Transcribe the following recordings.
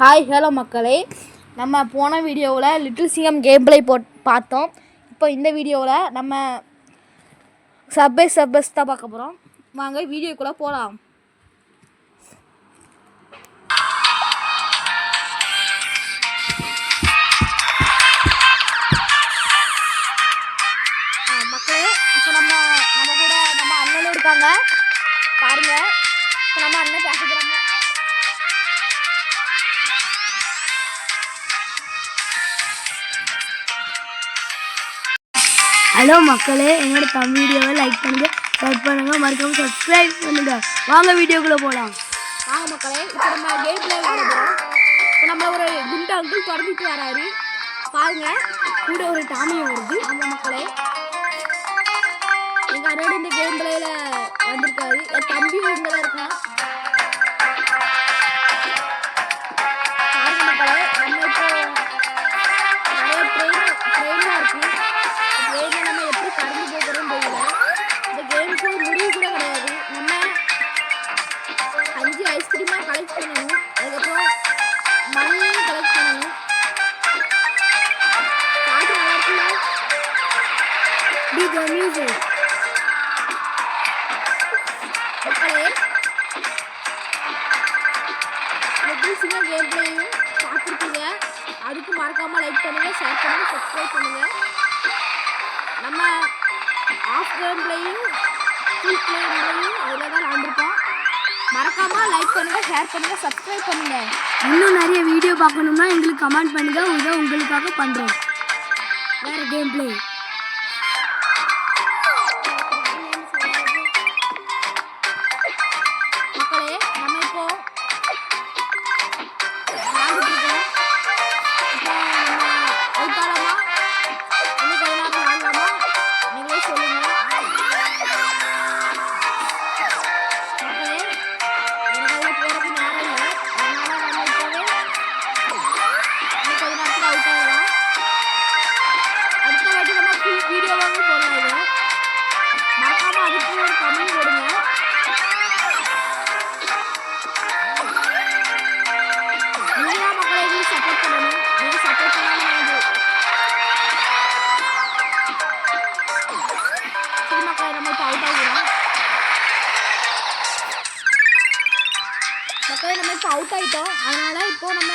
Hi hello மக்களே, நம்ம போன வீடியோவில் லிட்டில் சிங்கம் கேம் பிளே பார்த்தோம். இப்போ இந்த வீடியோவில் நம்ம சப்பஸ் தான் பார்க்க போகிறோம். வாங்க வீடியோக்குள்ளே போகலாம். மக்களே, இப்போ நம்ம கூட நம்ம அண்ணனும் இருக்காங்க பாருங்க. இப்போ நம்ம அண்ணன் பேசுகிறாங்க. ஹலோ மக்களே, என்னோட தமிழ் வீடியோவை லைக் பண்ணுங்கள், ஷேர் பண்ணுங்கள், மறக்காம சப்ஸ்கிரைப் பண்ணுங்கள். வாங்க வீடியோக்குள்ளே போகலாம். வாங்க மக்களே, இப்போ நம்ம கேம் பிளே விளையாட போகிறோம். இப்போ நம்ம ஒரு குண்டு அங்கிள் தொடர்ந்துட்டு வராரு பாருங்க. கூட ஒரு டாமியும் வருது. ஆமாம் மக்களே, எங்கள் அண்ணோட இந்த கேம் பிளேயில் வந்திருக்காரு. என் தம்பியும் இங்கே தான் இருக்கான் பாருங்க மக்களே. நம்ம இப்போ நிறைய ட்ரெயினாக இருக்குது. ட்ரெயினில் நம்ம எப்படி கடந்து போகிறோம்னு தெரியல. இந்த கேமுக்கு முடிவு கூட கிடையாது. நம்ம 5 ஐஸ்கிரீமாக கலெக்ட் பண்ணணும். அதுக்கப்புறம் மணியும் கலெக்ட் பண்ணணும். பாட்டு நல்லா இருக்குல்ல? DJ music. மக்களே, லிட்டில் சிங்கம் கேம் பிளேயும் பார்த்துருக்கீங்க. அதுக்கு மறக்காமல் லைக் பண்ணுங்கள், ஷேர் பண்ணுங்கள், சப்ஸ்கிரைப் பண்ணுங்கள். நம்ம ஆஃப் கேம் பிளேயும் ஃபுல் கேம் பிளேயும் அதில் தான் விளாண்டுருக்கோம். மறக்காமல் லைக் பண்ணுங்கள், ஷேர் பண்ணுங்கள், சப்ஸ்கிரைப் பண்ணுங்கள். இன்னும் நிறைய வீடியோ பார்க்கணும்னா எங்களுக்கு கமெண்ட் பண்ணுங்கள். இதை உங்களுக்காக பண்ணுறோம். வேறு கேம் பிளே. மக்களே, நம்ம இப்போ விளாண்டுருக்கோம். இப்போ நம்ம அவுட்டாலாமா இன்னும் கொஞ்ச நேரம் விளாடலாமா? நீங்களே சொல்லுங்கள் மக்களே. எனக்கு போகிறதுக்கு நேரம் இல்லை. அதனால் நம்ம இப்போவே இன்னும் கொஞ்ச நேரத்தில் அவுட் ஆகலாம். அடுத்த வாட்டி நம்ம ஃபுல் வீடியோவாகவே போடலாம். இது மறக்காமல் அதுக்கு ஒரு கமெண்ட் போடுங்க. நீங்களா மக்களை எங்களுக்கு சப்போர்ட் பண்ணணும். நீங்கள் சப்போர்ட் பண்ணாமல் சரி மக்களை, நம்ம இப்போ அவுட் ஆகிடும். மக்களை, நம்ம இப்போ அவுட் ஆகிட்டோம். அதனால் இப்போ நம்ம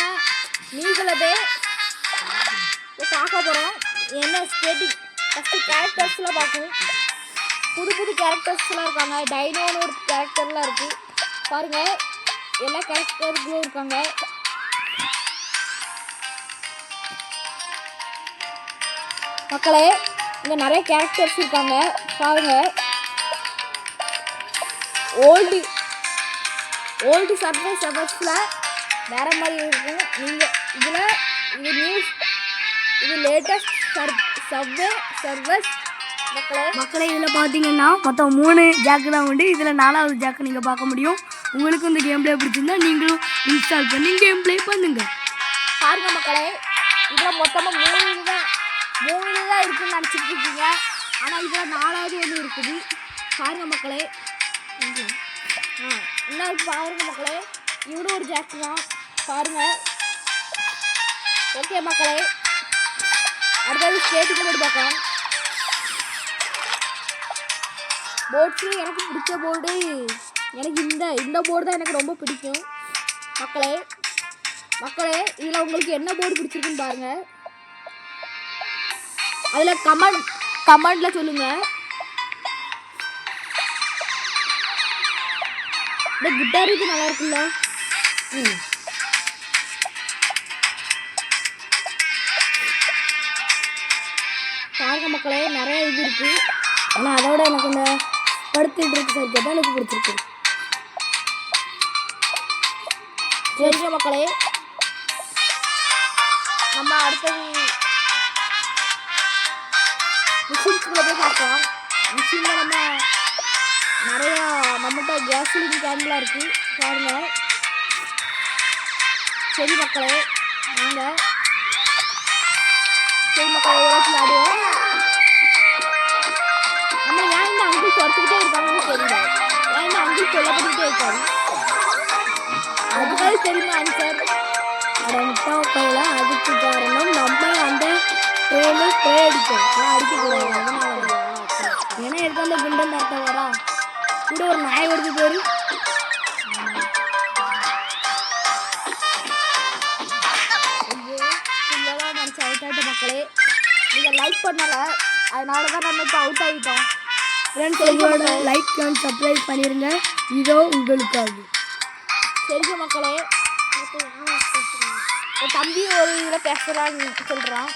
நீங்களதே இப்போ பார்க்க போகிறோம். என்ன ஸ்கேட்டிங் ஃபஸ்ட்டு கேரக்டர்ஸ்லாம் பார்க்கணும். புது கேரக்டர்ஸ்லாம் இருக்காங்க. டைனோன்னு ஒரு கேரக்டர்லாம் இருக்குது பாருங்கள். எல்லா கேரக்டர்களும் இருக்காங்க. மக்களே, இங்கே நிறைய கேரக்டர்ஸ் இருக்காங்க பாருங்கள். ஓல்டு சப்வே சர்வஸில் வேறு மாதிரி இருக்கும். நீங்கள் இது லேட்டஸ்ட் சப்வே சர்வஸ். மக்களே, இதில் பார்த்தீங்கன்னா மொத்தம் 3 ஜாக்கு தான் உண்டு. இதில் 4வது ஜாக்கு நீங்கள் பார்க்க முடியும். உங்களுக்கு இந்த கேம் பிளே பிடிச்சிருந்தா நீங்களும் இன்ஸ்டால் பண்ணி கேம் பிளே பண்ணுங்கள். பாருங்க மக்களே, இதில் மொத்தமாக 3 தான் இருக்குதுன்னு நினச்சிட்டு இருக்கீங்க. ஆனால் இதில் 4வது ஒன்று இருக்குது பாருங்க மக்களே. இன்னும் பாருங்க மக்களே, இவனும் ஒரு ஜாக்கு தான் பாருங்கள். ஓகே மக்களே, அடுத்தது ஸ்கேட்டிங் போர்டு பார்க்கலாம். போர்ட்ஸில் எனக்கு பிடிச்ச போர்டு எனக்கு இந்த போர்டு தான் எனக்கு ரொம்ப பிடிக்கும். மக்களே, இதில் உங்களுக்கு என்ன போர்டு பிடிச்சிருக்குன்னு பாருங்கள். அதில் கமெண்டில் சொல்லுங்கள். இந்த கிட்டாருக்கு நல்லா இருக்குல்ல? பாருங்க மக்களே, நிறைய இது இருக்குது. ஆனால் அதோட எனக்கு இந்த படுத்துட்டு இருக்கு சைக்கிள் தான் எனக்கு பிடிச்சிருக்கு. சரிங்க மக்களே, நம்ம அடுத்தது மிஷின்ஸ்குள்ளே போய் பார்க்கலாம். மிஷினில் நம்ம நிறையா நம்மகிட்ட கேஸ்லின் கேன்லாம் இருக்குது பாருங்கள். சரி மக்களே, நாங்கள் சரி மக்களே ஓரத்தில் ஆடுவோம். நம்ம ஏன் இந்த அங்கிள் துரத்துக்கிட்டே இருக்காங்கன்னு தெரியல. ஏன் இந்த அங்கிள் கொல்லப்பட்டுக்கிட்டே இருக்காரு? அதுக்காக தெரியுமா ஆன்சர்? செட் ஆகல. அதுக்கு காரணம் நம்ம அந்த ட்ரெயினில் ஸ்ப்ரே அடிக்கும். அடிக்கக்கூடாது. அதனால ஏன்னா எடுத்து அந்த குண்டன் தரத்தை வரா கூட ஒரு நாய் வருது பேரு. ஃபுல்லாக நினச்சி அவுட் ஆகிட்ட மக்களே. நீங்கள் லைக் பண்ணலை, அதனால தான் நம்ம இப்போ அவுட் ஆகிட்டோம். ஃப்ரெண்ட்ஸ் உங்களோட லைக் அண்ட் சப்ஸ்கிரைப் பண்ணிடுங்க. இதோ உங்களுக்காக. சரிங்க மக்களே, என் தம்பி ஒரு இதில் பேசுகிறான்னு சொல்கிறான்.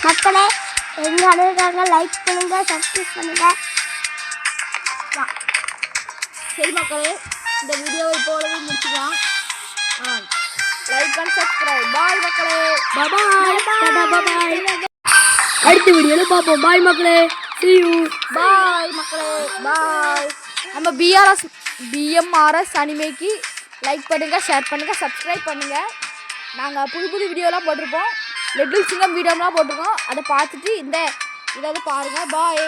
மக்களே எங்க அனைவருக்காக லைக் பண்ணுங்க, சப்ஸ்கிரைப் பண்ணுங்க. சரி மக்களே, இந்த வீடியோவை இப்போது முடிச்சுக்கலாம். Like and subscribe. பாய் மக்களே. பாய். அடுத்த வீடியோவில் பார்ப்போம். பாய் மக்களே. See you. பாய் மக்களே. பாய். நம்ம BMRS அனிமேக்கு லைக் பண்ணுங்கள், ஷேர் பண்ணுங்கள், சப்ஸ்கிரைப் பண்ணுங்கள். நாங்கள் புது புது வீடியோலாம் போட்டிருப்போம். லிட்டில் சிங்கம் வீடியோலாம் போட்டிருக்கோம். அதை பார்த்துட்டு இதை பாருங்கள். பாய்.